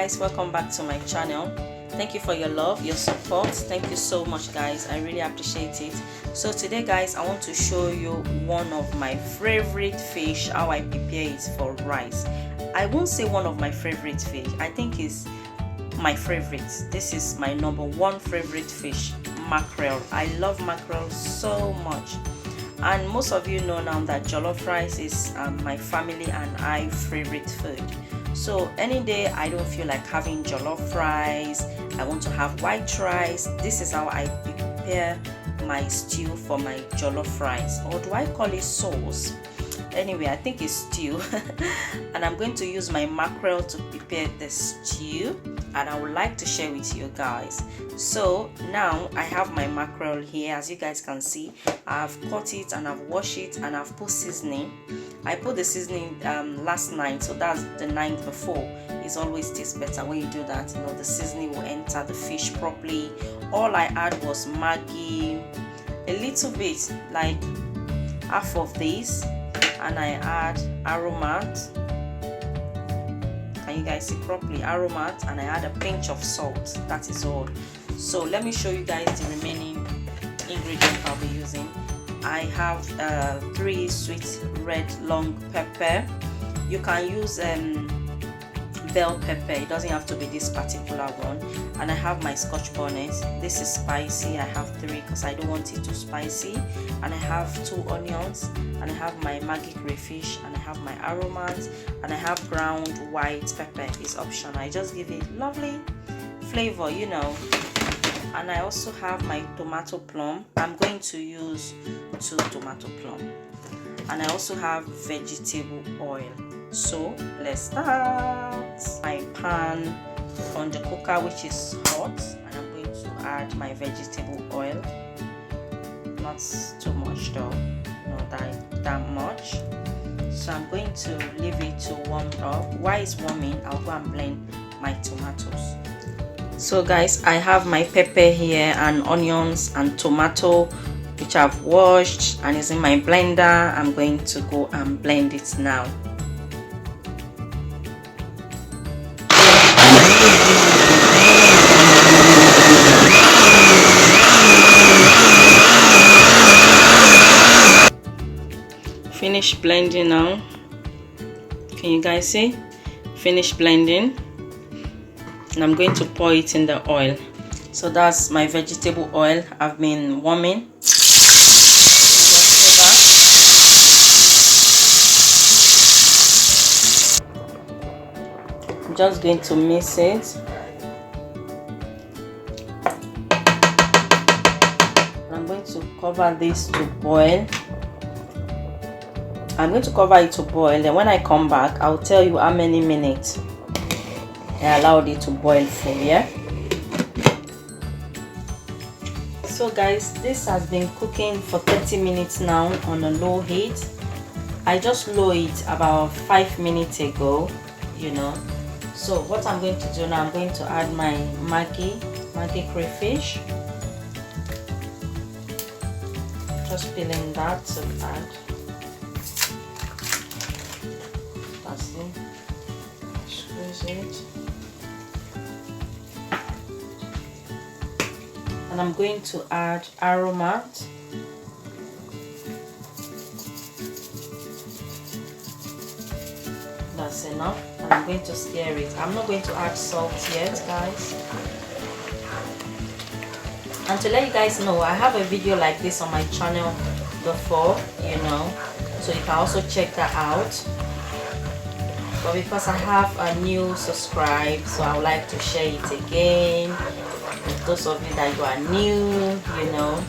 guys, welcome back to my channel. Thank you for your love, your support. Thank you so much guys, I really appreciate it. So today guys, I want to show you one of my favorite fish, how I prepare it for rice. I won't say one of my favorite fish, I think it's my favorite. This is my #1 favorite fish, mackerel. I love mackerel so much, and most of you know now that jollof rice is my family and I favorite food. So any day I don't feel like having jollof rice, I want to have white rice, this is how I prepare my stew for my jollof rice, or do I call it sauce? Anyway, I think it's stew. And I'm going to use my mackerel to prepare the stew, and I would like to share with you guys. So now I have my mackerel here. As you guys can see, I've cut it and I've washed it and I've put seasoning. I put the seasoning last night, so that's the night before. It always tastes better when you do that. You know, the seasoning will enter the fish properly. All I add was maggi, a little bit, like half of this, and I add aromat. Can you guys see properly? Aromat, and I add a pinch of salt. That is all. So let me show you guys the remaining ingredients I'll be using. I have 3 sweet red long pepper. You can use bell pepper, it doesn't have to be this particular one. And I have my scotch bonnets. This is spicy, I have 3 because I don't want it too spicy. And I have 2 onions, and I have my maggi crayfish, and I have my aromat, and I have ground white pepper. It's optional, I just give it lovely flavor, you know. And I also have my tomato plum. I'm going to use 2 tomato plum, and I also have vegetable oil. So let's start. My pan on the cooker, which is hot, and I'm going to add my vegetable oil. Not too much though, not that much. So I'm going to leave it to warm up. While it's warming, I'll go and blend my tomatoes. So guys, I have my pepper here and onions and tomato, which I've washed and is in my blender. I'm going to go and blend it now. Finish blending now. Can you guys see? Finish blending. And I'm going to pour it in the oil. So that's my vegetable oil. I've been warming. I'm just going to mix it. I'm going to cover this to boil. I'm going to cover it to boil, and when I come back, I'll tell you how many minutes I allowed it to boil for. Yeah. So guys, this has been cooking for 30 minutes now on a low heat. I just low it about 5 minutes ago, you know. So what I'm going to do now, I'm going to add my maggi crayfish. Just peeling that to add. That's it. Squeeze it. And I'm going to add aromat. That's enough. And I'm going to stir it. I'm not going to add salt yet, guys. And to let you guys know, I have a video like this on my channel before, you know, so you can also check that out. But because I have a new subscribe, so I would like to share it again with those of you that you are new, you know.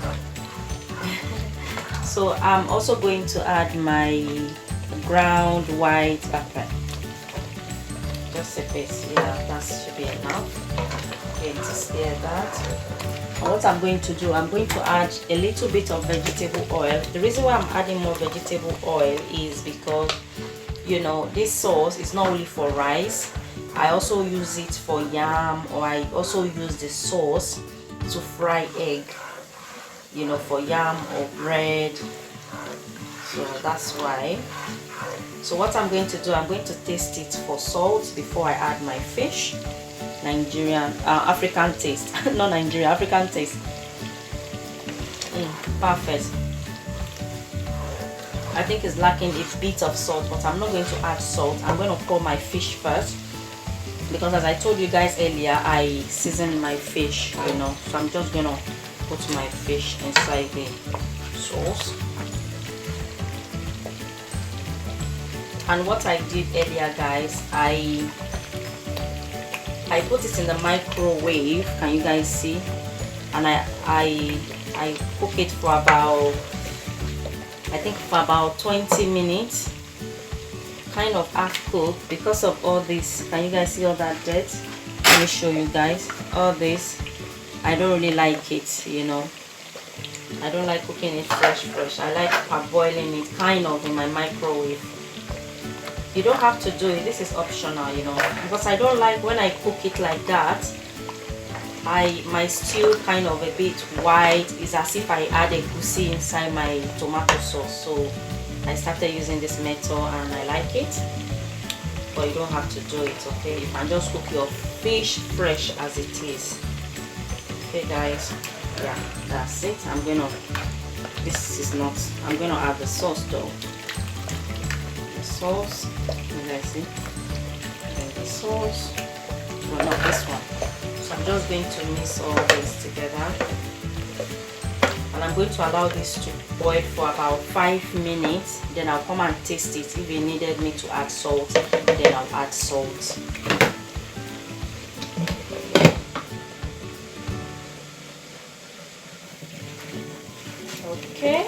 So I'm also going to add my ground white pepper. Just a bit, yeah, that should be enough. Okay, to stir that. And what I'm going to do, I'm going to add a little bit of vegetable oil. The reason why I'm adding more vegetable oil is because, you know, this sauce is not only for rice. I also use it for yam, or I also use the sauce to fry egg, you know, for yam or bread. so that's why. So what I'm going to do, I'm going to taste it for salt before I add my fish. Nigerian, African taste, not Nigeria, African taste. Perfect. I think it's lacking a bit of salt, but I'm not going to add salt. I'm going to pour my fish first, because as I told you guys earlier, I seasoned my fish, you know. So I'm just going to put my fish inside the sauce. And what I did earlier, guys, I put it in the microwave. Can you guys see? And I cook it for about, I think for about 20 minutes, kind of half cooked, because of all this. Can you guys see all that dirt? Let me show you guys. All this, I don't really like it, you know. I don't like cooking it fresh. I like parboiling it kind of in my microwave. You don't have to do it, this is optional, you know, because I don't like when I cook it like that. My stew kind of a bit white. It's as if I add a goosey inside my tomato sauce. So I started using this method and I like it. But you don't have to do it, okay? You can just cook your fish fresh as it is. Okay guys, yeah, that's it. I'm gonna add the sauce though. The sauce, you guys see? And the sauce, well, not this one. So I'm just going to mix all this together, and I'm going to allow this to boil for about 5 minutes. Then I'll come and taste it. If it needed me to add salt, then I'll add salt. Okay,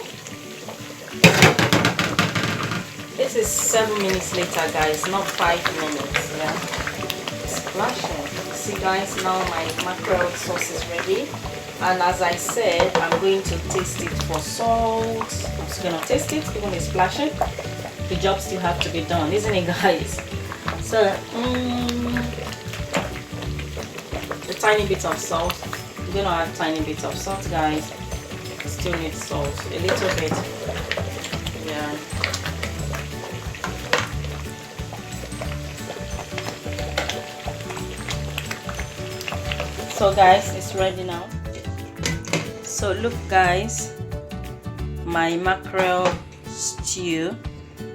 this is 7 minutes later, guys, not 5 minutes. Yeah, it's splashing. See guys, now my mackerel sauce is ready, and as I said, I'm going to taste it for salt. I'm just gonna taste it. Even it's splashing, the job still have to be done, isn't it guys? So a tiny bit of salt. I'm gonna add a tiny bit of salt, guys. I still need salt, a little bit. Yeah. So guys, it's ready now. So look guys, my mackerel stew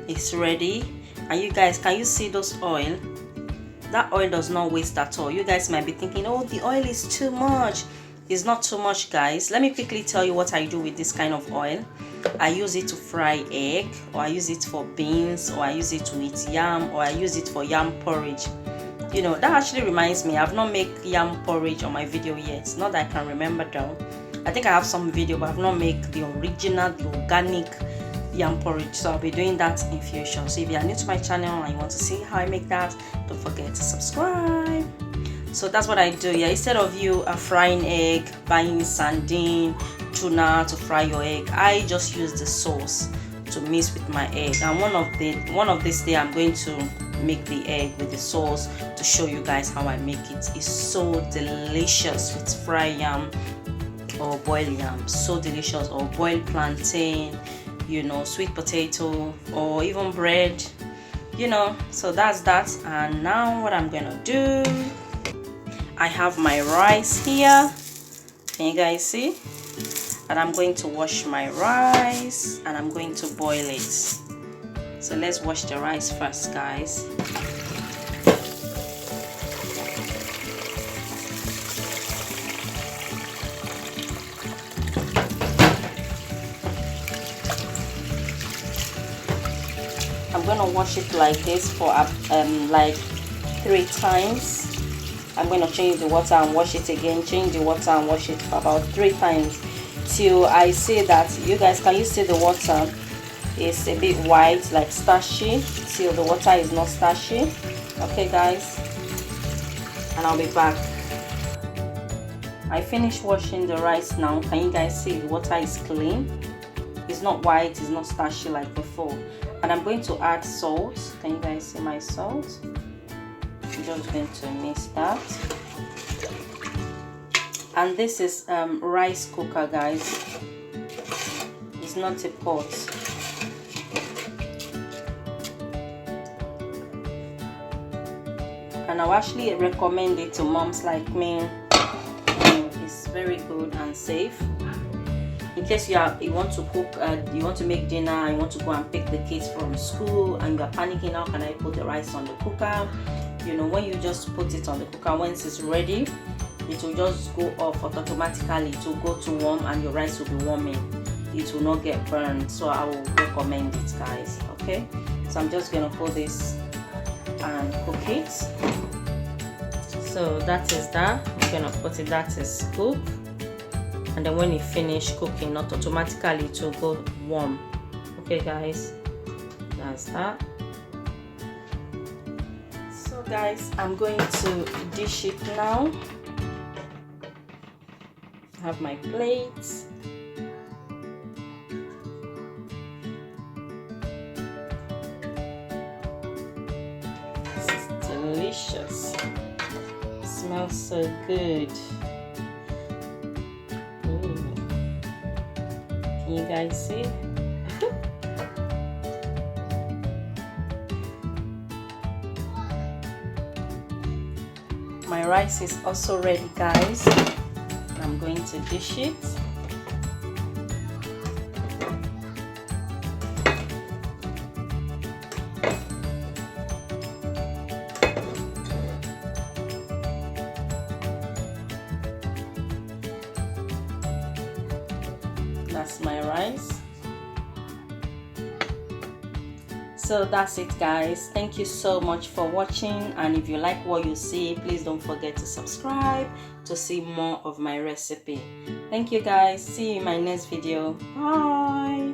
is ready. And you guys, can you see those oil? That oil does not waste at all. You guys might be thinking, oh, the oil is too much. It's not too much, guys. Let me quickly tell you what I do with this kind of oil. I use it to fry egg, or I use it for beans, or I use it to eat yam, or I use it for yam porridge. You know, that actually reminds me, I've not made yam porridge on my video yet. Not that I can remember though. I think I have some video, but I've not made the original, the organic yam porridge. So I'll be doing that in future. So if you are new to my channel and you want to see how I make that, don't forget to subscribe. So that's what I do. Yeah, instead of you frying egg, buying sardine, tuna to fry your egg, I just use the sauce to mix with my egg. And one of this day I'm going to make the egg with the sauce to show you guys how I make it. It's so delicious with fried yam or boiled yam, so delicious, or boiled plantain, you know, sweet potato, or even bread, you know. So that's that. And now what I'm gonna do, I have my rice here, can you guys see? And I'm going to wash my rice and I'm going to boil it. So let's wash the rice first, guys. I'm gonna wash it like this for like 3 times. I'm going to change the water and wash it again, change the water and wash it for about 3 times till I see that, you guys, can you see the water is a bit white, like starchy, till the water is not starchy. Okay guys, and I'll be back. I finished washing the rice now. Can you guys see the water is clean? It's not white, it's not starchy like before. And I'm going to add salt. Can you guys see my salt? I'm just going to mix that. And this is rice cooker, guys. It's not a pot. and I'll actually recommend it to moms like me. It's very good and safe. In case you want to cook, you want to make dinner, and you want to go and pick the kids from school, and you are panicking, how can I put the rice on the cooker? You know, when you just put it on the cooker, once it's ready, it will just go off automatically. It will go to warm, and your rice will be warming. It will not get burned. So I will recommend it, guys. Okay, so I'm just gonna put this and cook it. So that is that. I'm gonna put it, that is cooked. And then when it finish cooking, not automatically it will go warm. Okay guys, that's that. So guys, I'm going to dish it now. I have my plate. It's delicious. It smells so good. Can you guys see? My rice is also ready, guys. I'm going to dish it. That's my rice. So that's it, guys. Thank you so much for watching, and if you like what you see, please don't forget to subscribe to see more of my recipe. Thank you guys. See you in my next video. Bye.